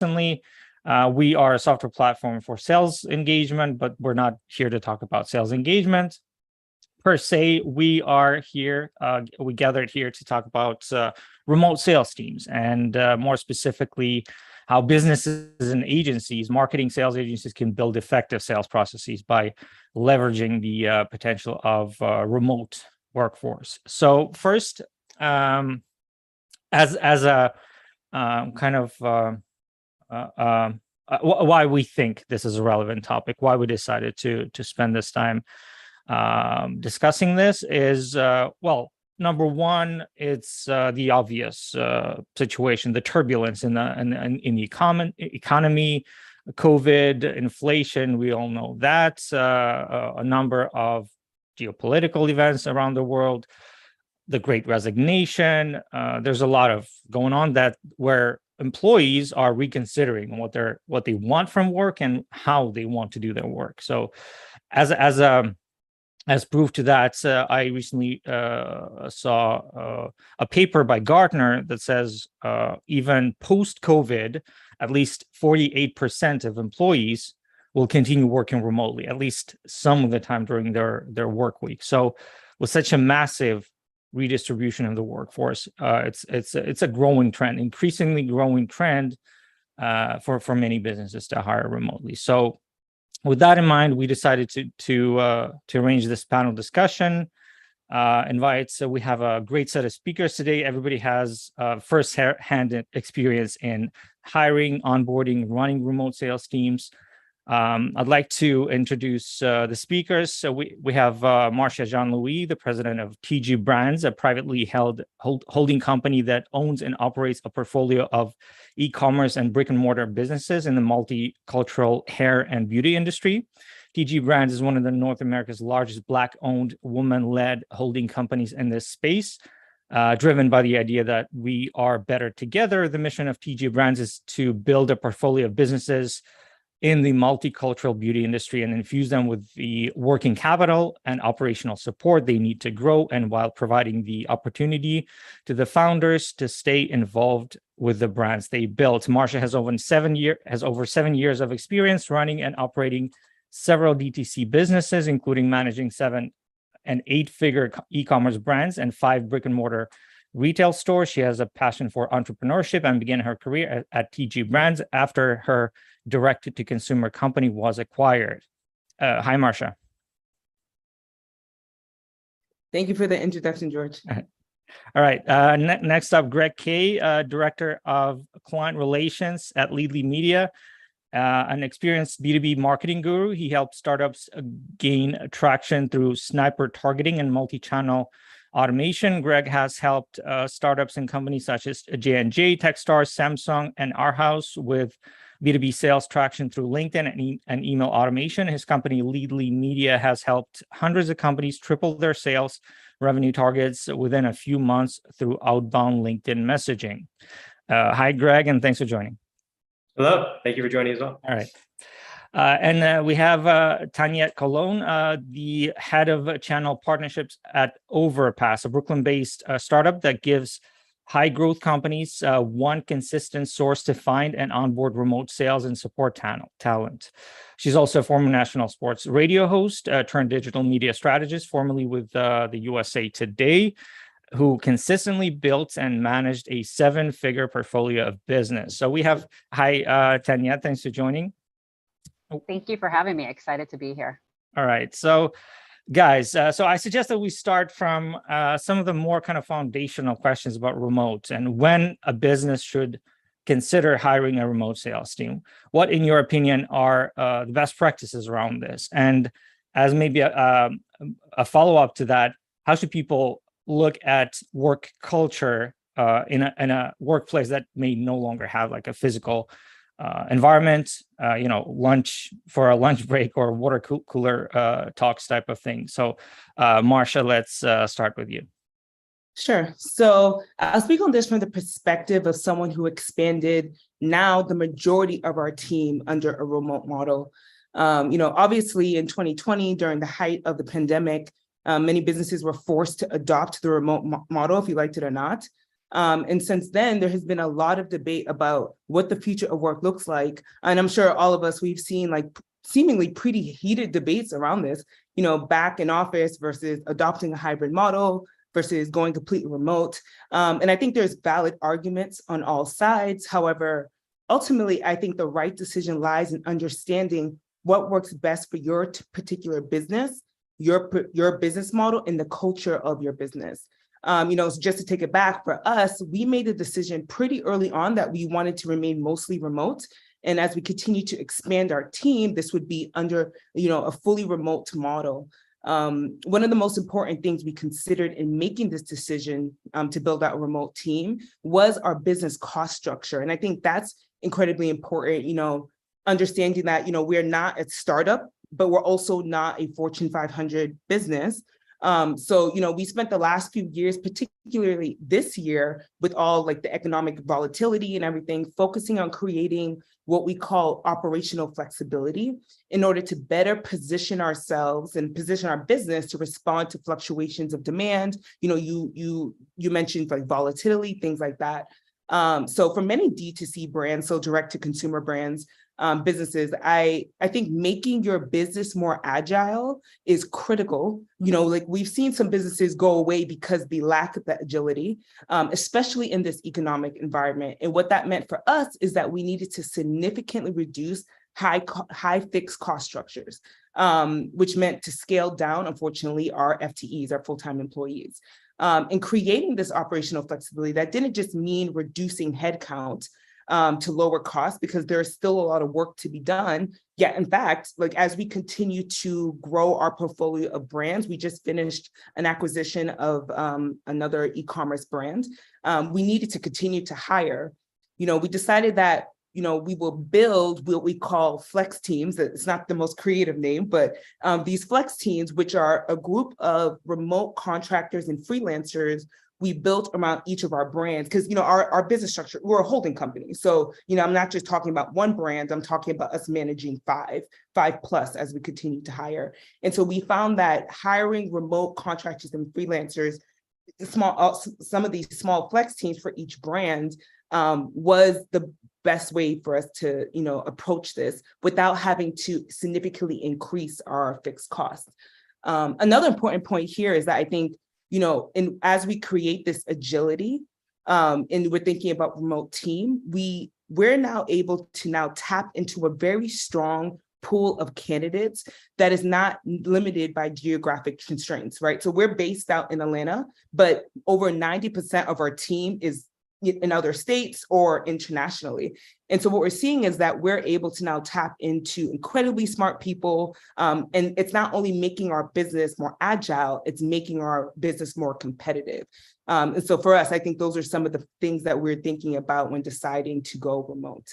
recently. We are a software platform for sales engagement, but we're not here to talk about sales engagement per se. We are here, we gathered here to talk about remote sales teams, and more specifically, how businesses and agencies, marketing sales agencies, can build effective sales processes by leveraging the potential of remote workforce. So first, as a kind of why we think this is a relevant topic, why we decided to spend this time discussing this is, well, number one, it's the obvious situation, the turbulence in the economy, COVID, inflation. We all know that, a number of geopolitical events around the world, the Great Resignation. There's a lot of going on that where employees are reconsidering what they want from work and how they want to do their work. So, as proof to that, I recently saw a paper by Gartner that says even post-COVID, at least 48% of employees will continue working remotely, at least some of the time during their work week. So, with such a massive redistribution of the workforce, it's a growing trend, increasingly growing trend for many businesses to hire remotely. So, with that in mind, we decided to arrange this panel discussion. So we have a great set of speakers today. Everybody has first-hand experience in hiring, onboarding, running remote sales teams. I'd like to introduce the speakers. So we have Marcia Jean-Louis, the president of TG Brands, a privately held holding company that owns and operates a portfolio of e-commerce and brick-and-mortar businesses in the multicultural hair and beauty industry. TG Brands is one of North America's largest Black-owned, woman-led holding companies in this space, driven by the idea that we are better together. The mission of TG Brands is to build a portfolio of businesses in the multicultural beauty industry and infuse them with the working capital and operational support they need to grow, and while providing the opportunity to the founders to stay involved with the brands they built. Marcia has over 7 years of experience running and operating several DTC businesses, including managing 7- and 8-figure e-commerce brands and 5 brick-and-mortar retail stores. She has a passion for entrepreneurship and began her career at TG Brands after her direct-to-consumer company was acquired. Hi, Marcia. Thank you for the introduction, George. All right. Next up, Greg Kay, Director of Client Relations at Leadly Media, an experienced B2B marketing guru. He helps startups gain traction through sniper targeting and multi-channel automation. Greg has helped startups and companies such as J&J, Techstars, Samsung, and Our House with B2B sales traction through LinkedIn and email automation. His company, Leadly Media, has helped hundreds of companies triple their sales revenue targets within a few months through outbound LinkedIn messaging. Hi, Greg, and thanks for joining. Hello. Thank you for joining as well. All right. And we have Taniette Colon, the head of channel partnerships at Overpass, a Brooklyn-based startup that gives high-growth companies one consistent source to find and onboard remote sales and support talent. She's also a former national sports radio host turned digital media strategist, formerly with the USA Today, who consistently built and managed a 7-figure portfolio of business. So we have, hi, Taniette, thanks for joining. Thank you for having me. Excited to be here. All right. So guys, so I suggest that we start from some of the more kind of foundational questions about remote and when a business should consider hiring a remote sales team. What, in your opinion, are the best practices around this? And as maybe a follow-up to that, how should people look at work culture in a workplace that may no longer have like a physical environment, lunch for a lunch break or water cooler talks type of thing. So, Marcia, let's start with you. Sure. So I'll speak on this from the perspective of someone who expanded now the majority of our team under a remote model. Obviously in 2020, during the height of the pandemic, many businesses were forced to adopt the remote model, if you liked it or not. And since then, there has been a lot of debate about what the future of work looks like. And I'm sure all of us, we've seen like seemingly pretty heated debates around this, back in office versus adopting a hybrid model versus going completely remote. And I think there's valid arguments on all sides. However, ultimately, I think the right decision lies in understanding what works best for your particular business, your business model, and the culture of your business. So just to take it back, for us, we made a decision pretty early on that we wanted to remain mostly remote. And as we continue to expand our team, this would be under, a fully remote model. One of the most important things we considered in making this decision to build out a remote team was our business cost structure. And I think that's incredibly important, understanding that, we're not a startup, but we're also not a Fortune 500 business. So, we spent the last few years, particularly this year, with all like the economic volatility and everything, focusing on creating what we call operational flexibility in order to better position ourselves and position our business to respond to fluctuations of demand. You mentioned like volatility, things like that. So for many D2C brands, so direct to consumer brands, businesses, I think making your business more agile is critical. Like we've seen some businesses go away because they lack the agility, especially in this economic environment. And what that meant for us is that we needed to significantly reduce high fixed cost structures, which meant to scale down, unfortunately, our FTEs, our full-time employees. And creating this operational flexibility, that didn't just mean reducing headcount to lower costs, because there's still a lot of work to be done. Yet, in fact, like as we continue to grow our portfolio of brands, we just finished an acquisition of another e-commerce brand. We needed to continue to hire. We decided that we will build what we call flex teams. It's not the most creative name, but these flex teams, which are a group of remote contractors and freelancers we built around each of our brands, because our business structure, we're a holding company. So I'm not just talking about one brand, I'm talking about us managing five plus as we continue to hire. And so we found that hiring remote contractors and freelancers, some of these small flex teams for each brand was the best way for us to approach this without having to significantly increase our fixed costs. Another important point here is that I think and as we create this agility, and we're thinking about remote team, we're now able to now tap into a very strong pool of candidates that is not limited by geographic constraints, right? So we're based out in Atlanta, but over 90% of our team is in other states or internationally. And so what we're seeing is that we're able to now tap into incredibly smart people. And it's not only making our business more agile, it's making our business more competitive. And so for us, I think those are some of the things that we're thinking about when deciding to go remote.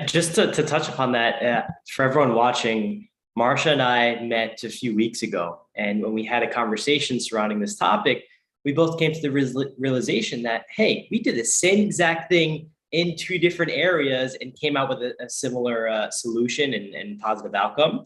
Just to touch upon that, for everyone watching, Marsha and I met a few weeks ago. And when we had a conversation surrounding this topic, we both came to the realization that, hey, we did the same exact thing in two different areas and came out with a similar solution and positive outcome.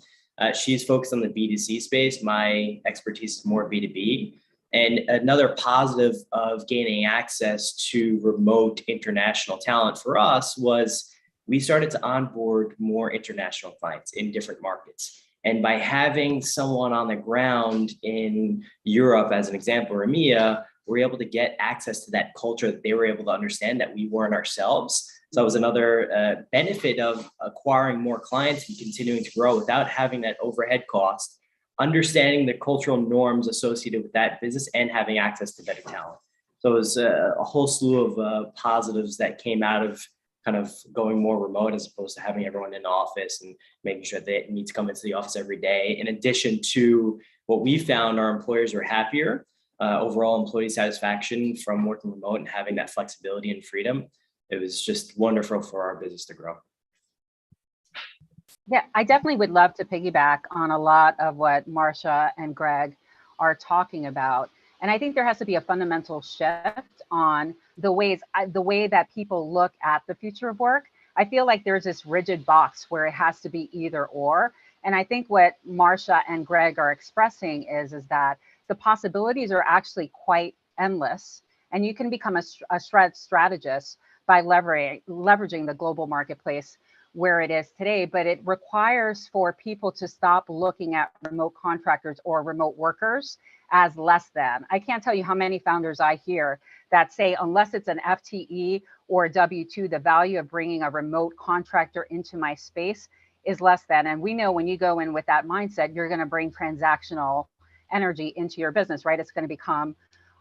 She's focused on the B2C space. My expertise is more B2B. And another positive of gaining access to remote international talent for us was we started to onboard more international clients in different markets. And by having someone on the ground in Europe, as an example, or EMEA, we're able to get access to that culture that they were able to understand that we weren't ourselves. So that was another benefit of acquiring more clients and continuing to grow without having that overhead cost, understanding the cultural norms associated with that business and having access to better talent. So it was a whole slew of positives that came out of kind of going more remote as opposed to having everyone in the office and making sure they need to come into the office every day. In addition to what we found, our employers were happier, overall employee satisfaction from working remote and having that flexibility and freedom. It was just wonderful for our business to grow. Yeah, I definitely would love to piggyback on a lot of what Marsha and Greg are talking about. And I think there has to be a fundamental shift on the way that people look at the future of work. I feel like there's this rigid box where it has to be either or. And I think what Marsha and Greg are expressing is that the possibilities are actually quite endless. And you can become a strategist by leveraging the global marketplace where it is today. But it requires for people to stop looking at remote contractors or remote workers as less than. I can't tell you how many founders I hear that say, unless it's an FTE or a W-2, the value of bringing a remote contractor into my space is less than. And we know when you go in with that mindset, you're going to bring transactional energy into your business, right? It's going to become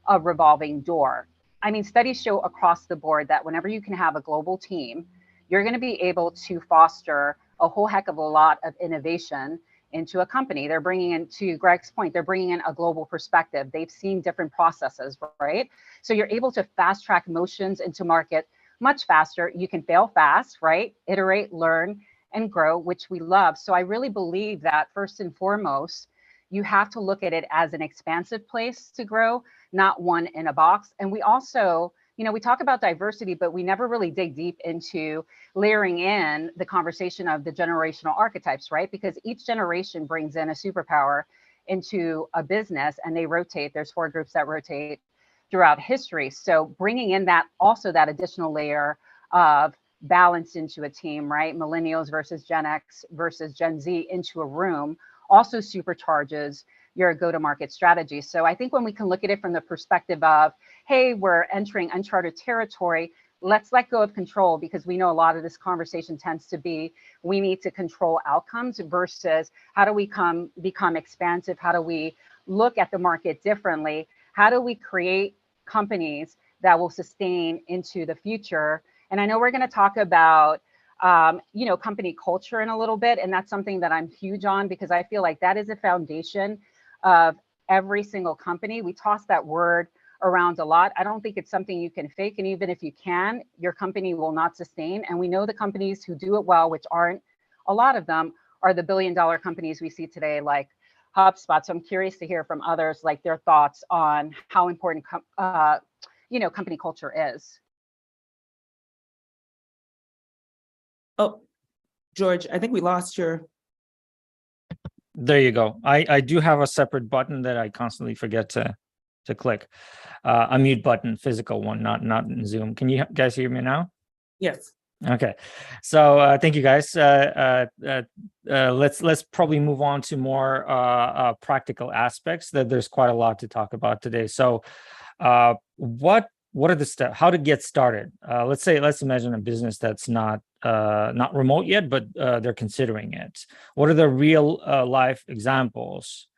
a revolving door. I mean, studies show across the board that whenever you can have a global team, you're going to be able to foster a whole heck of a lot of innovation into a company. They're bringing in, to Greg's point, they're bringing in a global perspective. They've seen different processes, right? So you're able to fast track motions into market much faster. You can fail fast, right? Iterate, learn, and grow, which we love. So I really believe that first and foremost, you have to look at it as an expansive place to grow, not one in a box. And we also, you know, we talk about diversity, but we never really dig deep into layering in the conversation of the generational archetypes, right? Because each generation brings in a superpower into a business and they rotate. There's 4 groups that rotate throughout history. So bringing in that, also that additional layer of balance into a team, right? Millennials versus Gen X versus Gen Z into a room also supercharges your go-to-market strategy. So I think when we can look at it from the perspective of, hey, we're entering uncharted territory, let's let go of control, because we know a lot of this conversation tends to be, we need to control outcomes versus how do we become expansive? How do we look at the market differently? How do we create companies that will sustain into the future? And I know we're going to talk about you know, company culture in a little bit. And that's something that I'm huge on, because I feel like that is a foundation of every single company. We toss that word around a lot. I don't think it's something you can fake. And even if you can, your company will not sustain. And we know the companies who do it well, which aren't a lot of them, are the billion-dollar companies we see today, like HubSpot. So I'm curious to hear from others, like their thoughts on how important, you know, company culture is. Oh, George, I think we lost your. There you go. I do have a separate button that I constantly forget to click. A mute button, physical one, not in Zoom. Can you guys hear me now? Yes. Okay. So thank you guys. Let's probably move on to more practical aspects. That there's quite a lot to talk about today. So what are the steps? How to get started? Let's imagine a business that's not remote yet, but they're considering it. What are the real life examples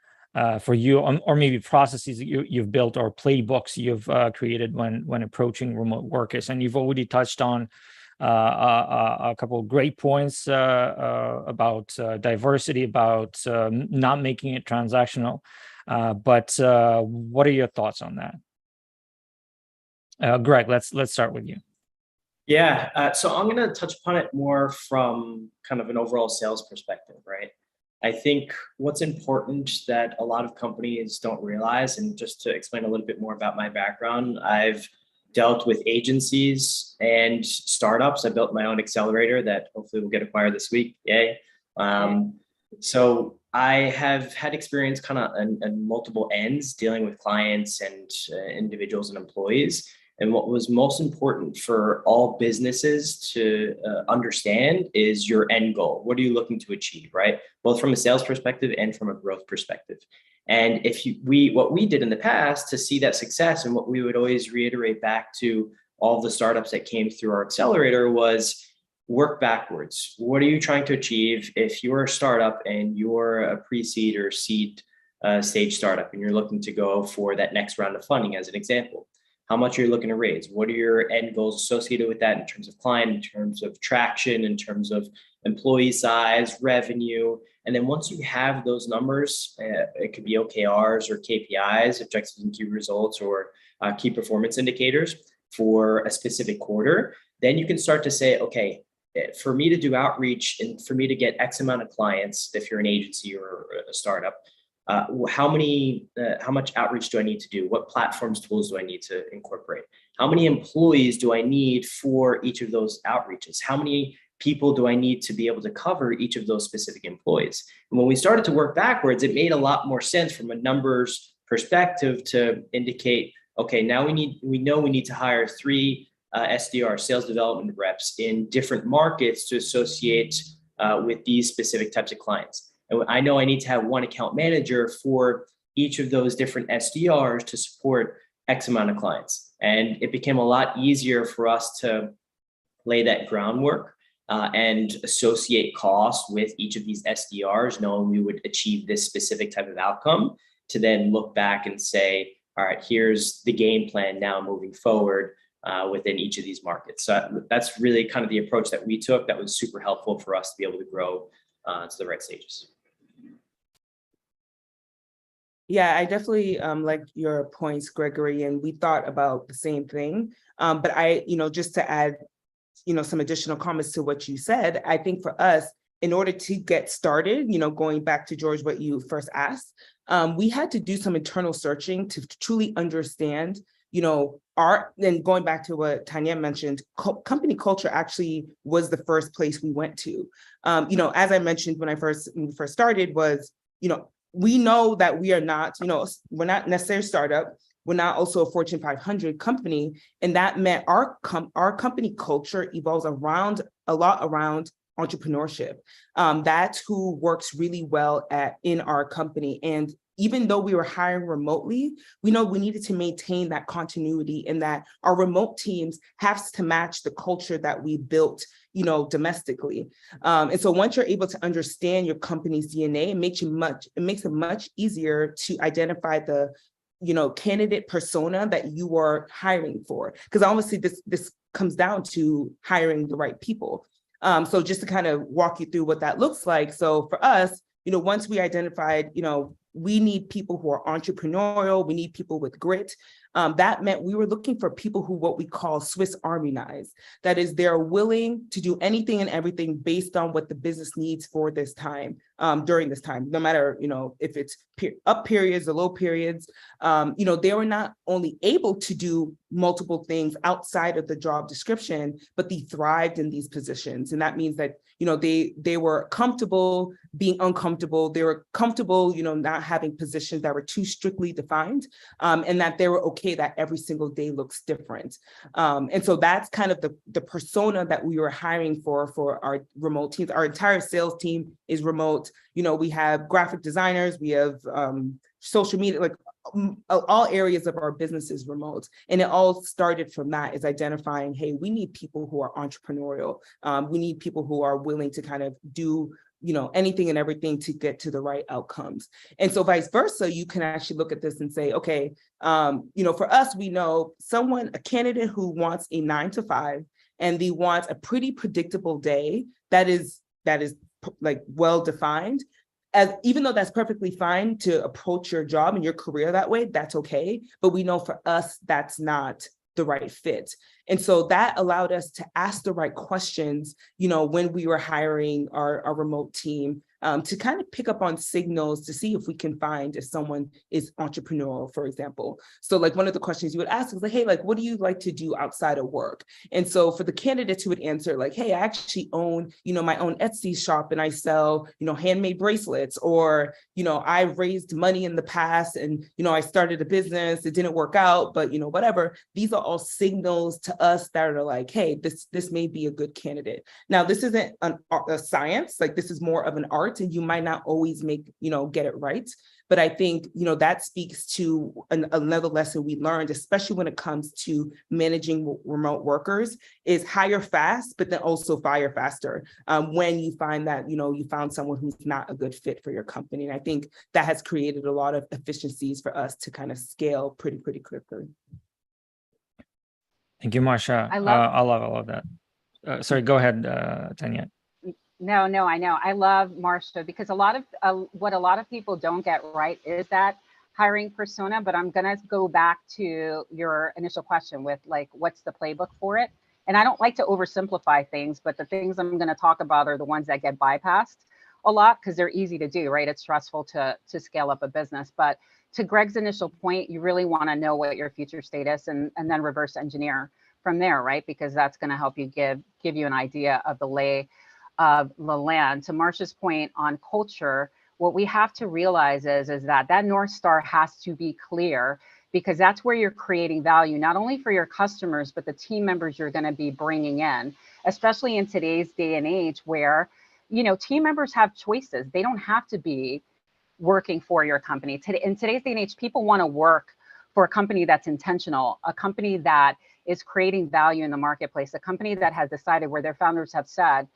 for you, or maybe processes that you've built or playbooks you've created when approaching remote workers? And you've already touched on a couple of great points about diversity, about not making it transactional. But what are your thoughts on that? Greg, let's start with you. Yeah, so I'm going to touch upon it more from kind of an overall sales perspective, right? I think what's important that a lot of companies don't realize, and just to explain a little bit more about my background, I've dealt with agencies and startups. I built my own accelerator that hopefully will get acquired this week. Yay. So I have had experience kind of on multiple ends dealing with clients and individuals and employees. And what was most important for all businesses to understand is your end goal. What are you looking to achieve, right? Both from a sales perspective and from a growth perspective. And what we did in the past to see that success, and what we would always reiterate back to all the startups that came through our accelerator, was work backwards. What are you trying to achieve? If you're a startup and you're a pre-seed or seed stage startup and you're looking to go for that next round of funding, as an example, how much are you looking to raise? What are your end goals associated with that in terms of client, in terms of traction, in terms of employee size, revenue? And then once you have those numbers, it could be OKRs or KPIs, objectives and key results, or key performance indicators for a specific quarter, then you can start to say, okay, for me to do outreach and for me to get X amount of clients, if you're an agency or a startup, how much outreach do I need to do? What platforms, tools do I need to incorporate? How many employees do I need for each of those outreaches? How many people do I need to be able to cover each of those specific employees? And when we started to work backwards, it made a lot more sense from a numbers perspective to indicate okay, now we know we need to hire 3 SDR, sales development reps, in different markets to associate with these specific types of clients. And I know I need to have 1 account manager for each of those different SDRs to support X amount of clients. And it became a lot easier for us to lay that groundwork and associate costs with each of these SDRs, knowing we would achieve this specific type of outcome, to then look back and say, all right, here's the game plan now moving forward within each of these markets. So that's really kind of the approach that we took that was super helpful for us to be able to grow to the right stages. Yeah, I definitely like your points, Gregory, and we thought about the same thing. But I, just to add, some additional comments to what you said, I think for us, in order to get started, going back to George, what you first asked, we had to do some internal searching to truly understand, and going back to what Tanya mentioned, company culture actually was the first place we went to. As I mentioned when we first started was, we know that we are not, we're not necessarily a startup. We're not also a Fortune 500 company. And that meant our company culture evolves a lot around entrepreneurship. That's who works really well in our company. And even though we were hiring remotely, we know we needed to maintain that continuity, and that our remote teams have to match the culture that we built, domestically. And so once you're able to understand your company's DNA, it makes it much easier to identify the, candidate persona that you are hiring for. Because obviously this comes down to hiring the right people. So just to kind of walk you through what that looks like. So for us, once we identified, we need people who are entrepreneurial, we need people with grit. That meant we were looking for people who what we call Swiss Army knives. That is, they're willing to do anything and everything based on what the business needs for this time, during this time, no matter, if it's up periods or low periods. They were not only able to do multiple things outside of the job description, but they thrived in these positions. And that means that, they were comfortable being uncomfortable. They were comfortable, not having positions that were too strictly defined, and that they were okay that every single day looks different. And so that's kind of the persona that we were hiring for our remote teams. Our entire sales team is remote. We have graphic designers, we have social media, like all areas of our business is remote. And it all started from that, is identifying, hey, we need people who are entrepreneurial. We need people who are willing to kind of do anything and everything to get to the right outcomes. And so vice versa, you can actually look at this and say, okay, for us, we know a candidate who wants a 9 to 5, and they want a pretty predictable day that is like well-defined. Even though that's perfectly fine to approach your job and your career that way, that's okay. But we know for us, that's not the right fit. And so that allowed us to ask the right questions, when we were hiring our remote team, to kind of pick up on signals to see if we can find if someone is entrepreneurial, for example. So like one of the questions you would ask is like, hey, like, what do you like to do outside of work? And so for the candidates who would answer like, hey, I actually own, my own Etsy shop and I sell, handmade bracelets, or, I've raised money in the past and, I started a business, it didn't work out, but, whatever. These are all signals to us that are like, hey, this may be a good candidate. Now, this isn't a science, like this is more of an art, and you might not always get it right. But I think, that speaks to another lesson we learned, especially when it comes to managing remote workers, is hire fast, but then also fire faster when you find that, you found someone who's not a good fit for your company. And I think that has created a lot of efficiencies for us to kind of scale pretty quickly. Thank you, Marsha. I love all of that. Sorry, go ahead, Tanya. No, I know. I love Marsha, because a lot of what a lot of people don't get right is that hiring persona. But I'm going to go back to your initial question with like, what's the playbook for it? And I don't like to oversimplify things, but the things I'm going to talk about are the ones that get bypassed a lot because they're easy to do, right? It's stressful to scale up a business. But to Greg's initial point, you really want to know what your future state is and then reverse engineer from there, right? Because that's going to help you give you an idea of the lay of the land. To Marsha's point on culture, what we have to realize is that North Star has to be clear, because that's where you're creating value, not only for your customers, but the team members you're going to be bringing in, especially in today's day and age where, team members have choices. They don't have to be working for your company. In today's day and age, people want to work for a company that's intentional, a company that is creating value in the marketplace, a company that has decided, where their founders have said,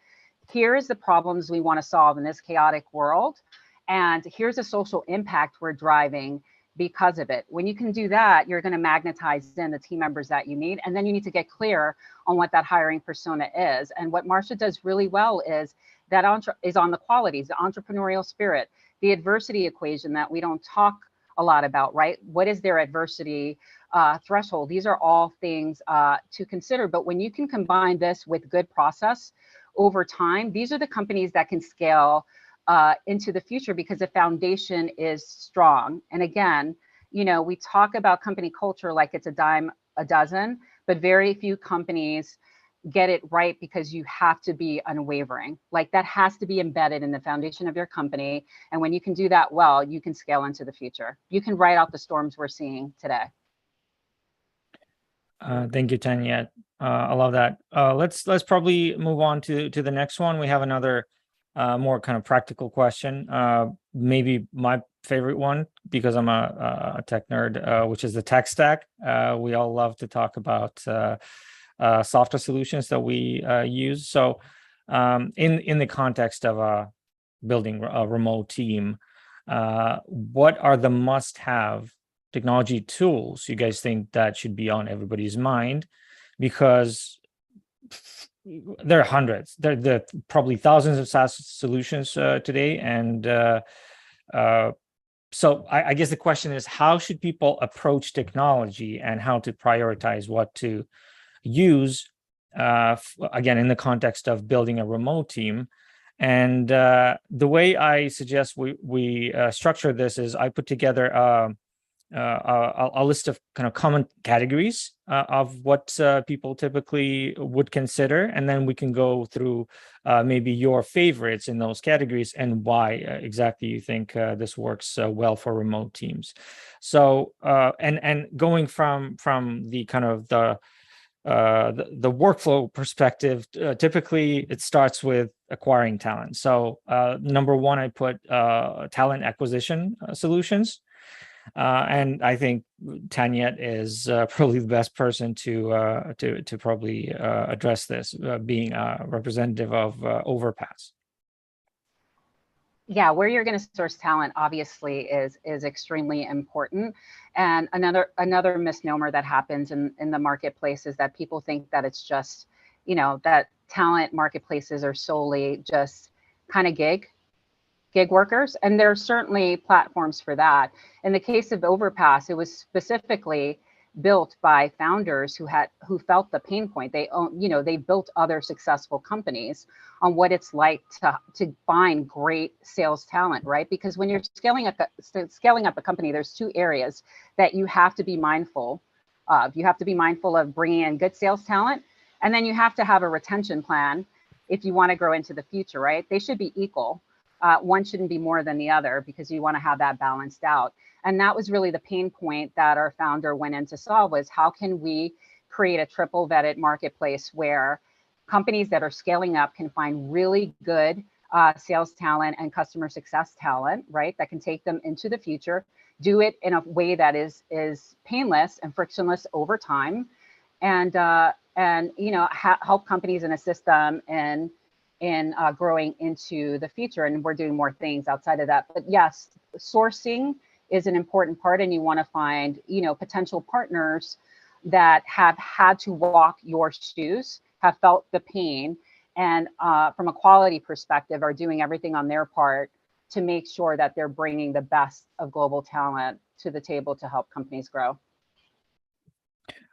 here's the problems we want to solve in this chaotic world, and here's a social impact we're driving because of it. When you can do that, you're going to magnetize in the team members that you need, and then you need to get clear on what that hiring persona is. And what Marsha does really well is on the qualities, the entrepreneurial spirit, the adversity equation that we don't talk a lot about, right? What is their adversity threshold? These are all things to consider. But when you can combine this with good process over time, these are the companies that can scale into the future because the foundation is strong. And again, we talk about company culture like it's a dime a dozen, but very few companies get it right because you have to be unwavering. Like that has to be embedded in the foundation of your company. And when you can do that well, you can scale into the future. You can ride out the storms we're seeing today. Thank you, Tanya. I love that. Let's probably move on to the next one. We have another more kind of practical question. Maybe my favorite one because I'm a tech nerd, which is the tech stack. We all love to talk about software solutions that we use. So in the context of building a remote team, what are the must-have technology tools you guys think that should be on everybody's mind? Because there are hundreds, there are probably thousands of SaaS solutions today. And so I guess the question is, how should people approach technology and how to prioritize what to use, again, in the context of building a remote team? And the way I suggest we structure this is I put together a list of kind of common categories of what people typically would consider, and then we can go through maybe your favorites in those categories and why exactly you think this works well for remote teams. So and going from the kind of the workflow perspective, typically it starts with acquiring talent. So number one, I put talent acquisition solutions. And I think Tanya is probably the best person to probably address this, being a representative of Overpass. Yeah, where you're going to source talent obviously is extremely important. And another misnomer that happens in the marketplace is that people think that it's just, that talent marketplaces are solely just kind of gig workers, and there are certainly platforms for that. In the case of Overpass, it was specifically built by founders who felt the pain point. They built other successful companies on what it's like to find great sales talent, right? Because when you're scaling up a company, there's two areas that you have to be mindful of. You have to be mindful of bringing in good sales talent, and then you have to have a retention plan if you want to grow into the future, right? They should be equal. One shouldn't be more than the other because you want to have that balanced out. And that was really the pain point that our founder went in to solve, was how can we create a triple vetted marketplace where companies that are scaling up can find really good sales talent and customer success talent, right? That can take them into the future, do it in a way that is painless and frictionless over time, and help companies and assist them in growing into the future. And we're doing more things outside of that. But yes, sourcing is an important part, and you want to find, potential partners that have had to walk your shoes, have felt the pain, and from a quality perspective are doing everything on their part to make sure that they're bringing the best of global talent to the table to help companies grow.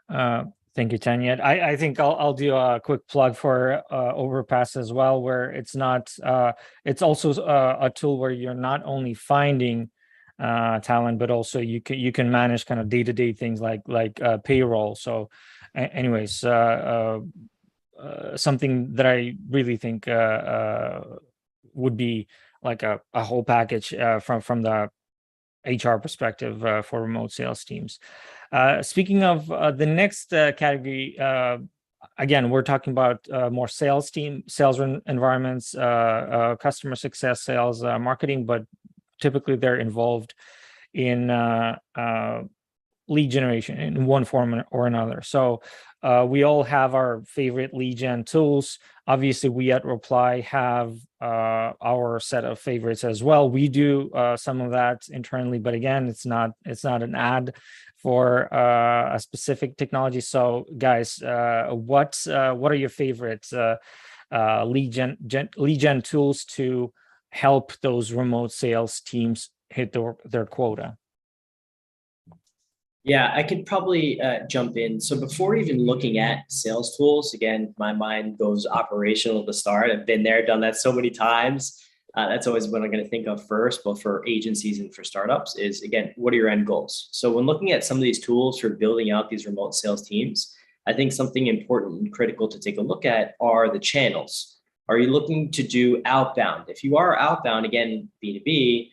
Thank you, Tanya. I think I'll do a quick plug for Overpass as well, where it's also a tool where you're not only finding talent, but also you can manage kind of day-to-day things like payroll. So anyways, something that I really think would be like a whole package from the HR perspective for remote sales teams. Speaking of the next category, again, we're talking about more sales environments, customer success, sales, marketing, but typically they're involved in lead generation in one form or another. So we all have our favorite lead gen tools. Obviously, we at Reply have our set of favorites as well. We do some of that internally, but again, it's not an ad for a specific technology. So, guys, what are your favorite lead gen tools to help those remote sales teams hit their quota? Yeah, I could probably jump in. So before even looking at sales tools, again, my mind goes operational at the start. I've been there, done that so many times. That's always what I'm going to think of first, both for agencies and for startups is, again, what are your end goals? So when looking at some of these tools for building out these remote sales teams, I think something important and critical to take a look at are the channels. Are you looking to do outbound? If you are outbound, again, B2B,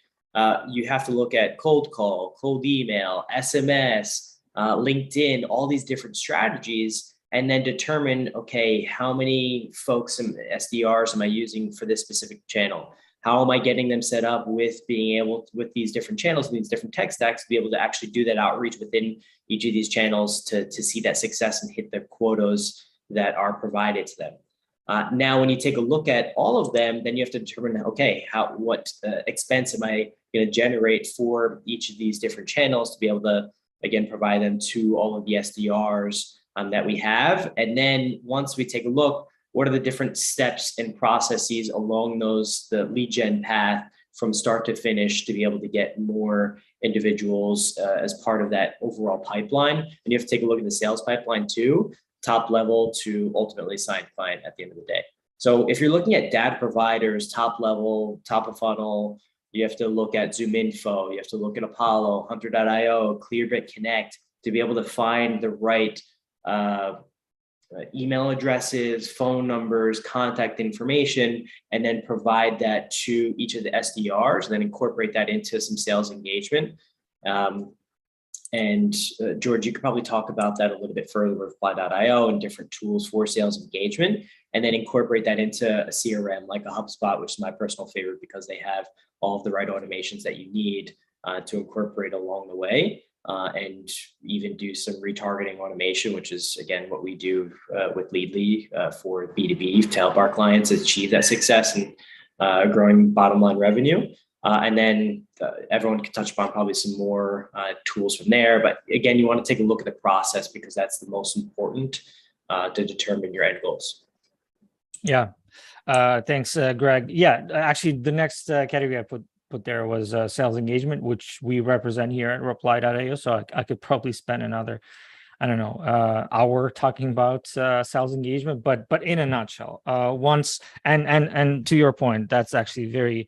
you have to look at cold call, cold email, SMS, LinkedIn, all these different strategies, and then determine, okay, how many folks and SDRs am I using for this specific channel? How am I getting them set up with being able to, with these different channels, these different tech stacks, to be able to actually do that outreach within each of these channels to see that success and hit the quotas that are provided to them. Now, when you take a look at all of them, then you have to determine, okay, what expense am I going to generate for each of these different channels to be able to, again, provide them to all of the SDRs that we have. And then once we take a look, what are the different steps and processes along the lead gen path from start to finish to be able to get more individuals as part of that overall pipeline. And you have to take a look at the sales pipeline too, top level to ultimately sign client at the end of the day. So if you're looking at data providers, top level, top of funnel, you have to look at ZoomInfo, you have to look at Apollo, Hunter.io, Clearbit Connect to be able to find the right email addresses, phone numbers, contact information, and then provide that to each of the SDRs, and then incorporate that into some sales engagement. And George, you could probably talk about that a little bit further with Reply.io and different tools for sales engagement, and then incorporate that into a CRM like a HubSpot, which is my personal favorite because they have all of the right automations that you need to incorporate along the way. And even do some retargeting automation, which is, again, what we do with Leadly for B2B to help our clients achieve that success and growing bottom line revenue. And then everyone can touch upon probably some more tools from there. But again, you want to take a look at the process because that's the most important to determine your end goals. Yeah. Thanks, Greg. Yeah, actually, the next category I put there was sales engagement, which we represent here at Reply.io. So I could probably spend another, hour talking about sales engagement, but in a nutshell, once and to your point, that's actually very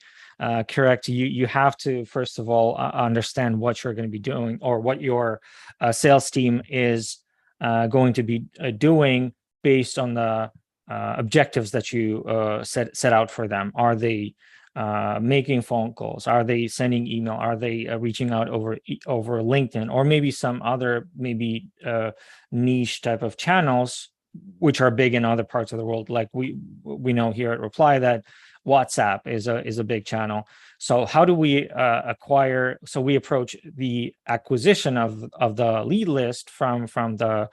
correct. You have to first of all understand what you're going to be doing or what your sales team is going to be doing based on the objectives that you set out for them. Are they making phone calls? Are they sending email? Are they reaching out over LinkedIn or maybe some other niche type of channels, which are big in other parts of the world? Like we know here at Reply that WhatsApp is a big channel. So how do we acquire? So we approach the acquisition of the lead list from the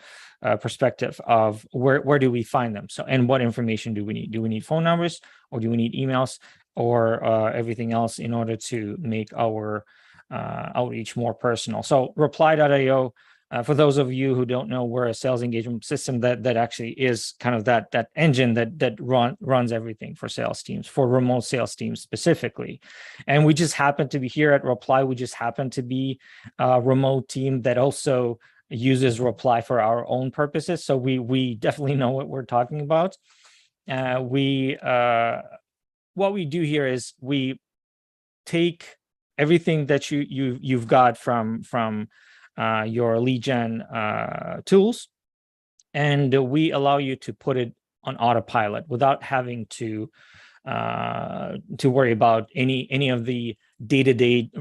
perspective of where do we find them? So and what information do we need? Do we need phone numbers or do we need emails? Or everything else in order to make our outreach more personal. So Reply.io, for those of you who don't know, we're a sales engagement system that actually is kind of that engine that runs everything for sales teams, for remote sales teams specifically. And we just happen to be here at Reply. We just happen to be a remote team that also uses Reply for our own purposes. So we definitely know what we're talking about. What we do here is we take everything that you've got from your lead gen tools, and we allow you to put it on autopilot without having to worry about any of the day-to-day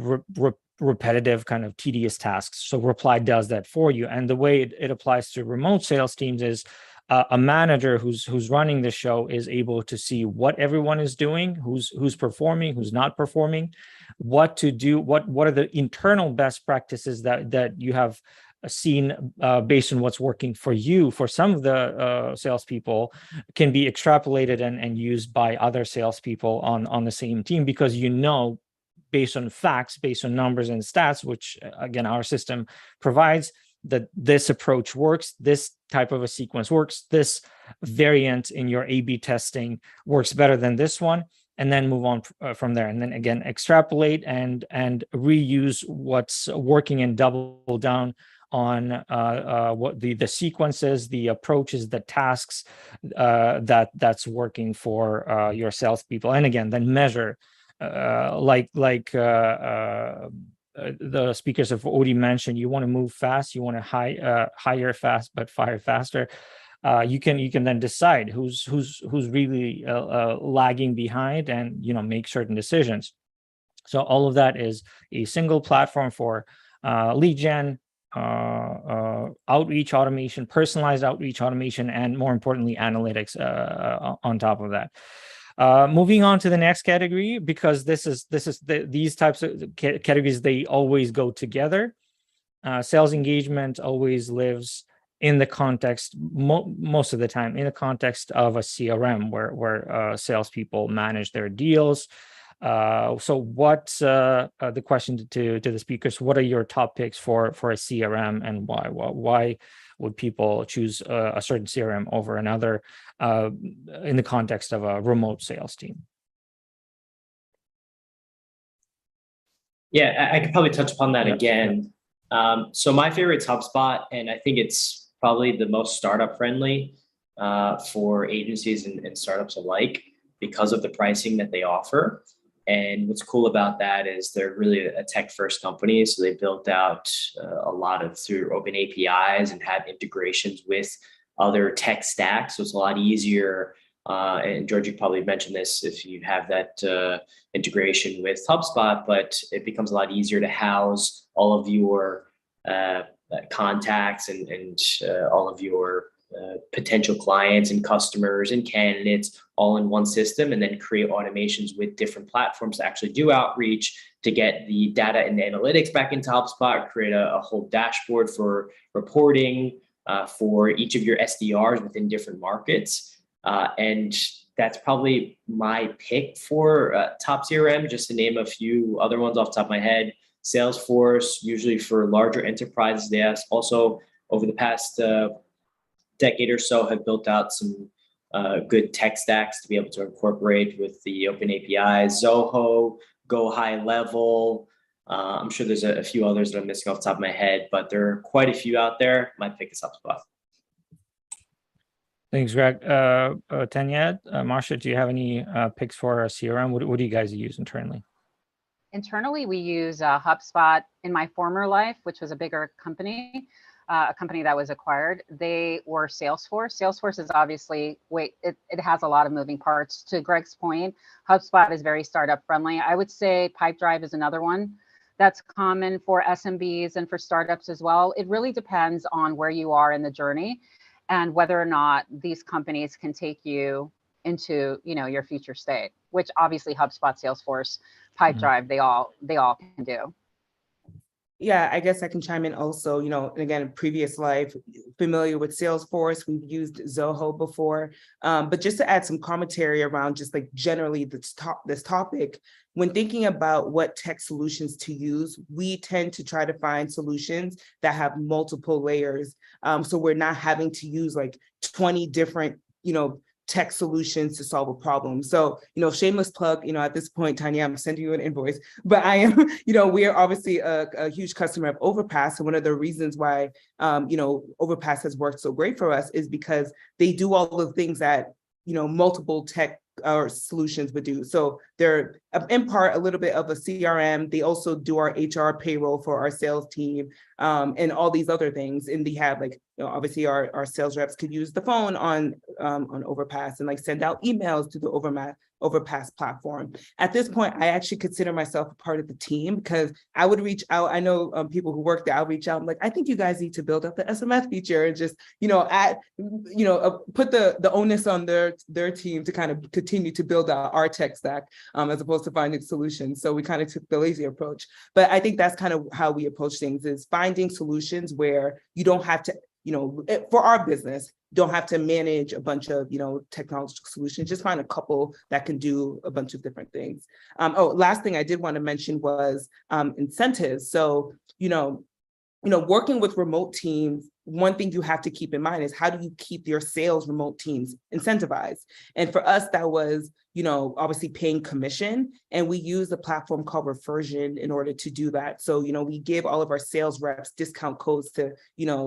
repetitive kind of tedious tasks. So Reply does that for you. And the way it applies to remote sales teams is a manager who's running the show is able to see what everyone is doing, who's performing, who's not performing, what to do, what are the internal best practices that you have seen based on what's working for you. For some of the salespeople, can be extrapolated and used by other salespeople on the same team, because based on facts, based on numbers and stats, which again our system provides, that this approach works, this type of a sequence works, this variant in your A/B testing works better than this one, and then move on from there. And then again, extrapolate and reuse what's working and double down on what the sequences, the approaches, the tasks that's working for your salespeople. And again, then measure the speakers have already mentioned, you want to move fast, you want to hire fast but fire faster. You can then decide who's really lagging behind, and make certain decisions. So all of that is a single platform for lead gen, outreach automation, personalized outreach automation, and more importantly, analytics on top of that. Moving on to the next category, because these types of categories, they always go together. Sales engagement always lives in the context, most of the time, in the context of a CRM where salespeople manage their deals. So what's the question to the speakers? What are your top picks for a CRM, and why? Why would people choose a certain CRM over another in the context of a remote sales team? Yeah, I could probably touch upon that again. So my favorite is HubSpot, and I think it's probably the most startup friendly for agencies and startups alike because of the pricing that they offer. And what's cool about that is they're really a tech first company. So they built out a lot through open APIs and have integrations with other tech stacks. So it's a lot easier. And George, you probably mentioned this if you have that integration with HubSpot, but it becomes a lot easier to house all of your contacts and all of your potential clients and customers and candidates all in one system, and then create automations with different platforms to actually do outreach, to get the data and analytics back into HubSpot, create a whole dashboard for reporting for each of your SDRs within different markets. And that's probably my pick for top CRM, just to name a few other ones off the top of my head. Salesforce, usually for larger enterprises. They also, over the past decade or so, have built out some good tech stacks to be able to incorporate with the open APIs. Zoho, Go High Level. I'm sure there's a few others that I'm missing off the top of my head, but there are quite a few out there. My pick is HubSpot. Thanks, Greg. Tanya, Marsha, do you have any picks for a CRM? What do you guys use internally? Internally, we use HubSpot. In my former life, which was a bigger company, a company that was acquired, they were Salesforce. Salesforce is obviously, it has a lot of moving parts. To Greg's point, HubSpot is very startup friendly. I would say Pipedrive is another one that's common for SMBs and for startups as well. It really depends on where you are in the journey and whether or not these companies can take you into your future state, which obviously HubSpot, Salesforce, Pipedrive, they all can do. Yeah, I guess I can chime in also, and again, previous life, familiar with Salesforce, we've used Zoho before, but just to add some commentary around just like generally this topic, when thinking about what tech solutions to use, we tend to try to find solutions that have multiple layers. So we're not having to use like 20 different, tech solutions to solve a problem. So, shameless plug, at this point, Tanya, I'm sending you an invoice, but I am, we are obviously a huge customer of Overpass. And one of the reasons why, Overpass has worked so great for us is because they do all the things that, multiple tech or solutions would do. So they're in part a little bit of a CRM. They also do our HR payroll for our sales team and all these other things. And they have obviously our sales reps could use the phone on Overpass and send out emails to the overpass platform. At this point, I actually consider myself a part of the team because I would reach out. I know people who work there, I'll reach out. I'm like, I think you guys need to build up the SMF feature and just, put the onus on their team to kind of continue to build out our tech stack as opposed to finding solutions. So we kind of took the lazy approach. But I think that's kind of how we approach things, is finding solutions where you don't have to, for our business, don't have to manage a bunch of, technological solutions. Just find a couple that can do a bunch of different things. Last thing I did want to mention was incentives. So, working with remote teams, one thing you have to keep in mind is how do you keep your sales remote teams incentivized? And for us, that was, obviously paying commission. And we use a platform called Reversion in order to do that. So, we give all of our sales reps discount codes to,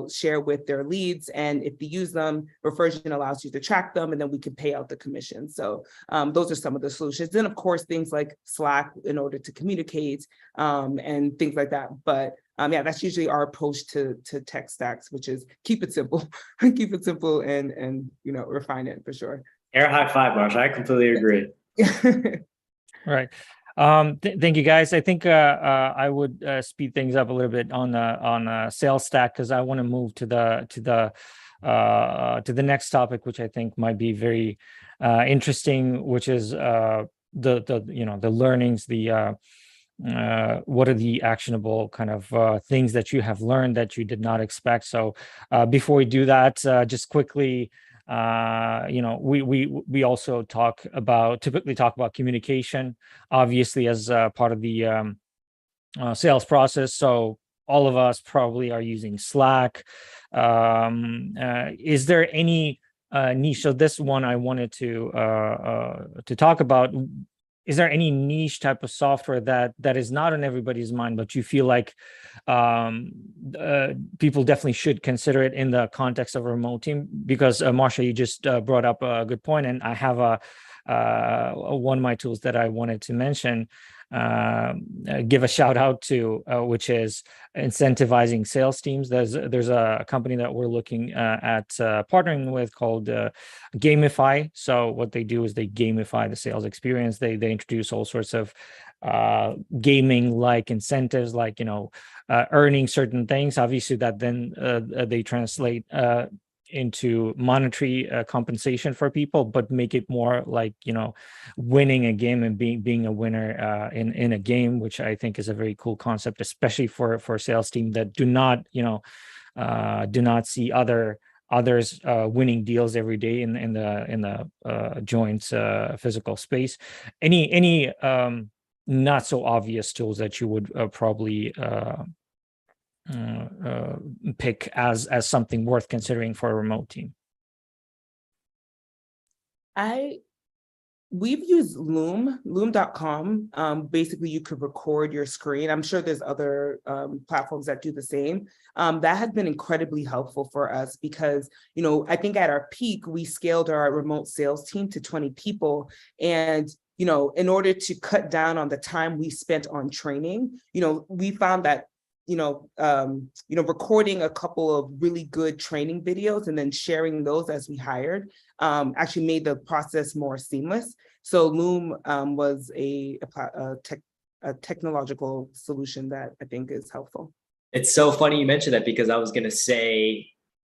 share with their leads. And if they use them, Reversion allows you to track them, and then we can pay out the commission. So those are some of the solutions. Then, of course, things like Slack in order to communicate and things like that. But that's usually our approach to tech stacks, which is keep it simple, keep it simple and refine it for sure. Air high five, Marsha. I completely agree. Right. Thank you, guys. I think I would speed things up a little bit on sales stack, because I want to move to the next topic, which I think might be very interesting, which is the learnings, what are the actionable kind of things that you have learned that you did not expect. So before we do that, just quickly, we also typically talk about communication, obviously, as part of the sales process. So all of us probably are using Slack. Is there any niche? So this one I wanted to talk about. Is there any niche type of software that is not on everybody's mind, but you feel like people definitely should consider it in the context of a remote team? Because Marsha, you just brought up a good point, and I have one of my tools that I wanted to mention, give a shout out to, which is incentivizing sales teams. There's a company that we're looking at partnering with called Gamify. So what they do is they gamify the sales experience. They introduce all sorts of gaming like incentives, like earning certain things. Obviously, that then they translate into monetary compensation for people, but make it more like winning a game and being a winner in a game, which I think is a very cool concept, especially for a sales team that do not see others winning deals every day in the joint physical space. Any not so obvious tools that you would probably pick as something worth considering for a remote team? We've used loom.com. Basically, you could record your screen. I'm sure there's other platforms that do the same. That has been incredibly helpful for us because, I think at our peak, we scaled our remote sales team to 20 people. And, in order to cut down on the time we spent on training, we found that recording a couple of really good training videos and then sharing those as we hired actually made the process more seamless. So Loom was a technological solution that I think is helpful. It's so funny you mentioned that, because I was going to say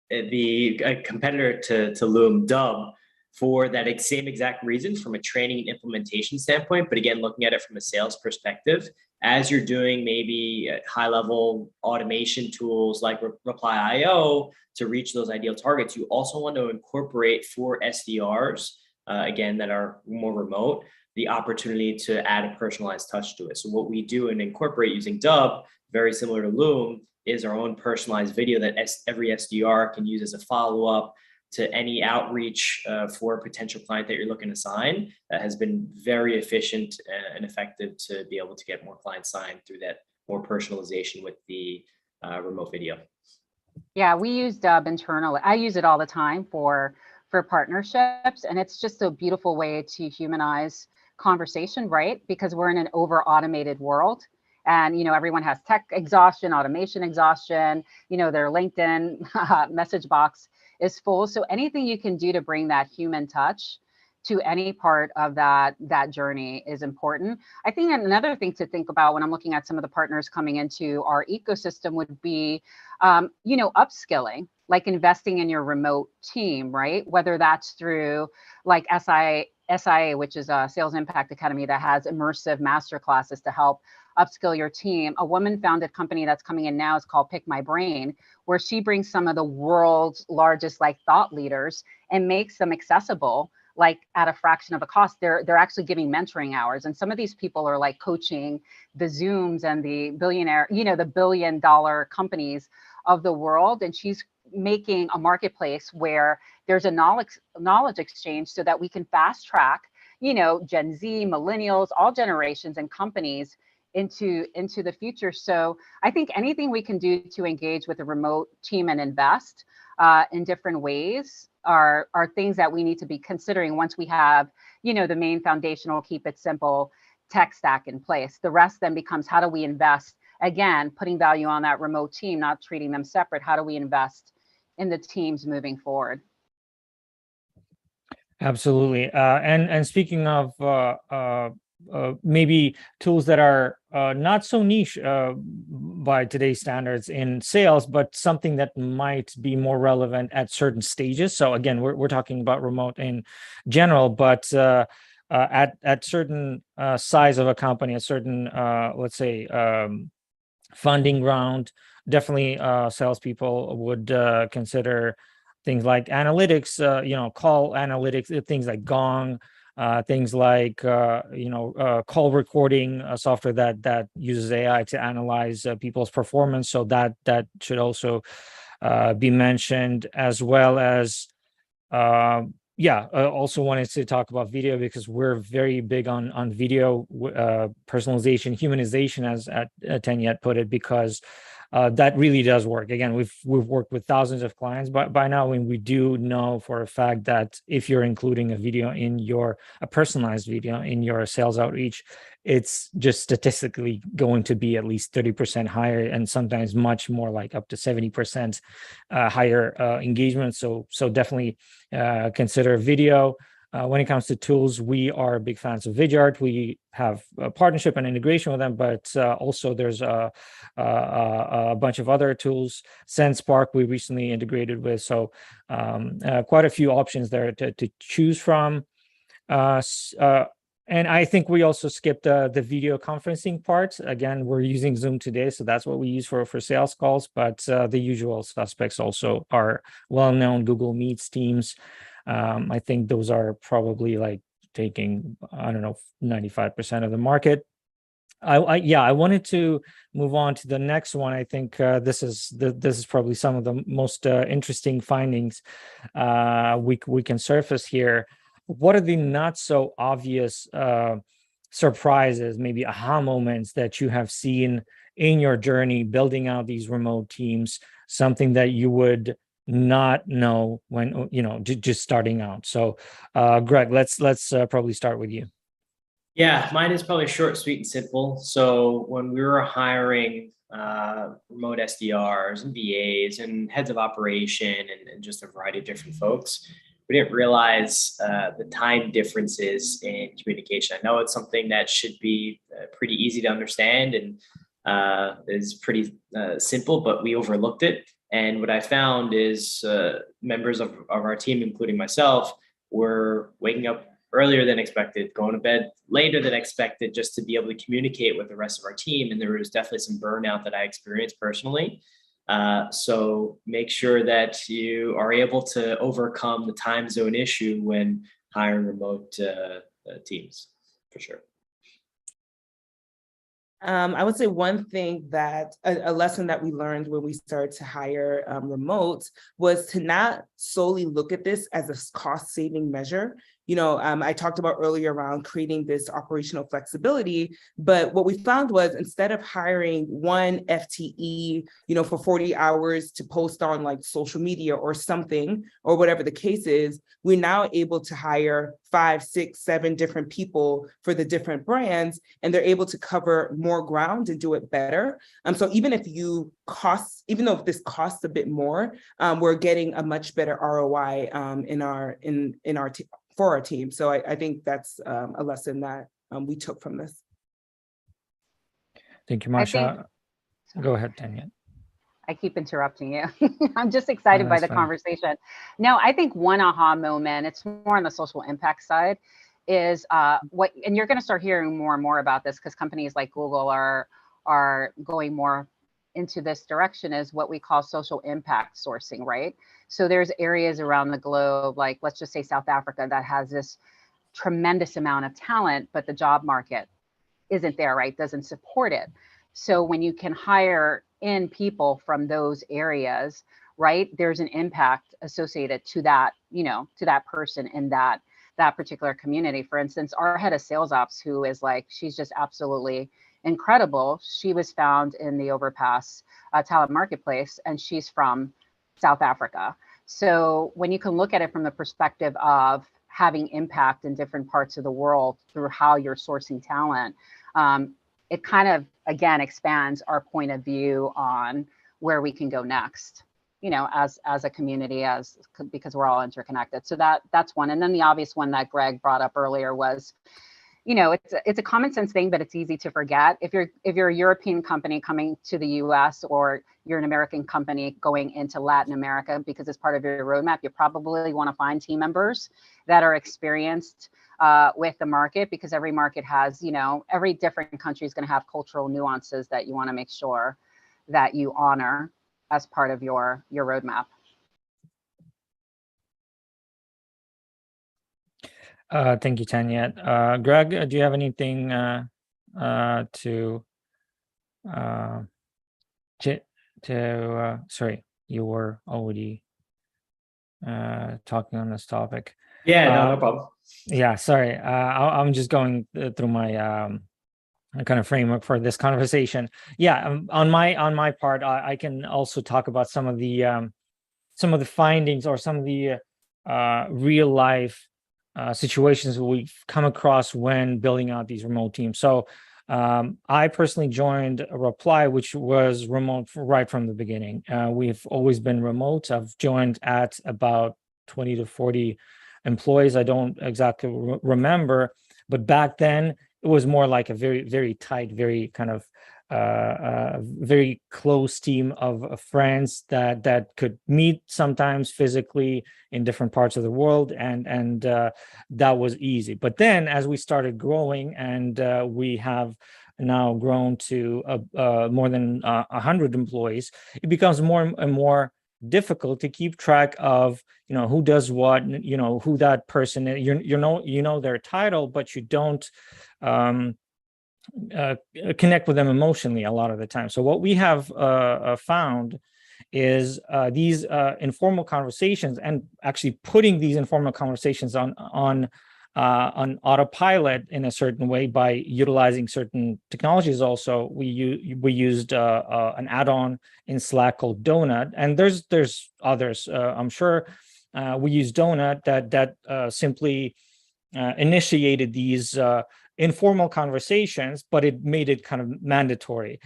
a competitor to Loom, Dub, for that same exact reason from a training and implementation standpoint. But again, looking at it from a sales perspective, as you're doing maybe high level automation tools like Reply.io to reach those ideal targets, you also want to incorporate for SDRs, again, that are more remote, the opportunity to add a personalized touch to it. So what we do and incorporate using Dub, very similar to Loom, is our own personalized video that every SDR can use as a follow-up to any outreach for a potential client that you're looking to sign. That has been very efficient and effective to be able to get more clients signed through that more personalization with the remote video. Yeah, we use Dub internally. I use it all the time for partnerships, and it's just a beautiful way to humanize conversation, right? Because we're in an over-automated world. And, everyone has tech exhaustion, automation exhaustion, their LinkedIn message box is full. So anything you can do to bring that human touch to any part of that journey is important. I think another thing to think about when I'm looking at some of the partners coming into our ecosystem would be, upskilling, like investing in your remote team, right? Whether that's through like SIA, which is a Sales Impact Academy that has immersive master classes to help upskill your team. A woman-founded company that's coming in now is called Pick My Brain, where she brings some of the world's largest like thought leaders and makes them accessible, like at a fraction of a cost. They're actually giving mentoring hours, and some of these people are like coaching the Zooms and the the billion-dollar companies of the world, and she's making a marketplace where there's a knowledge exchange so that we can fast track, Gen Z, millennials, all generations and companies into the future. So I think anything we can do to engage with a remote team and invest in different ways are things that we need to be considering once we have, the main foundational, keep it simple tech stack in place. The rest then becomes, how do we invest? Again, putting value on that remote team, not treating them separate. How do we invest in the teams moving forward? Absolutely. And speaking of maybe tools that are not so niche by today's standards in sales, but something that might be more relevant at certain stages. So again, we're talking about remote in general, but at certain size of a company, a certain let's say funding round, definitely salespeople would consider things like analytics, call analytics, things like Gong, things like call recording software that uses AI to analyze people's performance. So that should also be mentioned, as well as I also wanted to talk about video, because we're very big on video personalization, humanization, as Tenyet put it, because that really does work. Again, we've worked with thousands of clients by now, and we do know for a fact that if you're including a personalized video in your sales outreach, it's just statistically going to be at least 30% higher, and sometimes much more, like up to 70% higher engagement. So definitely consider video. When it comes to tools, we are big fans of Vidyard. We have a partnership and integration with them, but also there's a bunch of other tools. SenseSpark we recently integrated with, so quite a few options there to choose from. And I think we also skipped the video conferencing part. Again, we're using Zoom today, so that's what we use for sales calls, but the usual suspects also are well-known: Google Meets, Teams. I think those are probably like taking, 95% of the market. I wanted to move on to the next one. I think this is probably some of the most interesting findings we can surface here. What are the not so obvious surprises, maybe aha moments, that you have seen in your journey building out these remote teams? Something that you would not know when just starting out. So Greg, let's probably start with you. Yeah, mine is probably short, sweet, and simple. So when we were hiring remote SDRs and VAs and heads of operation and just a variety of different folks, we didn't realize the time differences in communication. I know it's something that should be pretty easy to understand and is pretty simple, but we overlooked it. And what I found is members of our team, including myself, were waking up earlier than expected, going to bed later than expected, just to be able to communicate with the rest of our team. And there was definitely some burnout that I experienced personally. So make sure that you are able to overcome the time zone issue when hiring remote teams, for sure. I would say one thing that a lesson that we learned when we started to hire remote was to not solely look at this as a cost-saving measure. I talked about earlier around creating this operational flexibility, but what we found was, instead of hiring one FTE, for 40 hours to post on like social media or something, or whatever the case is, we're now able to hire 5, 6, 7 different people for the different brands, and they're able to cover more ground and do it better. So even though this costs a bit more, we're getting a much better ROI for our team. So I think that's a lesson that we took from this. Thank you, Marsha. Go ahead, Tanya. I keep interrupting you. I'm just excited by the conversation. No, I think one aha moment, it's more on the social impact side, is and you're going to start hearing more and more about this because companies like Google are going more into this direction, is what we call social impact sourcing, right? So there's areas around the globe, like let's just say South Africa, that has this tremendous amount of talent, but the job market isn't there, right? Doesn't support it. So when you can hire in people from those areas, right, there's an impact associated to that, to that person in that particular community. For instance, our head of sales ops, who is she's just absolutely incredible. She was found in the Overpass talent marketplace, and she's from South Africa. So when you can look at it from the perspective of having impact in different parts of the world through how you're sourcing talent, it kind of, again, expands our point of view on where we can go next, as a community, because we're all interconnected. So that's one. And then the obvious one that Greg brought up earlier was, it's a common sense thing, but it's easy to forget. If you're a European company coming to the US, or you're an American company going into Latin America, because it's part of your roadmap, you probably want to find team members that are experienced with the market, because every market has, every different country is going to have cultural nuances that you want to make sure that you honor as part of your roadmap. Thank you, Tanya. Greg, do you have anything sorry, you were already talking on this topic. Yeah, no problem. Yeah, sorry. I'm just going through my kind of framework for this conversation. Yeah, on my part, I can also talk about some of the findings, or some of the real life situations we've come across when building out these remote teams. So I personally joined a Reply, which was remote right from the beginning. We've always been remote. I've joined at about 20 to 40 employees. I don't exactly remember, but back then it was more like a very, very tight, very kind of very close team of friends that could meet sometimes physically in different parts of the world, and that was easy. But then as we started growing, and we have now grown to more than 100 employees, it becomes more and more difficult to keep track of who does what, who that person is. You know their title, but you don't connect with them emotionally a lot of the time. So what we have found is these informal conversations, and actually putting these informal conversations on autopilot in a certain way by utilizing certain technologies. Also, we used an add-on in Slack called Donut, and there's others. I'm sure we use Donut that simply initiated these informal conversations, but it made it kind of mandatory.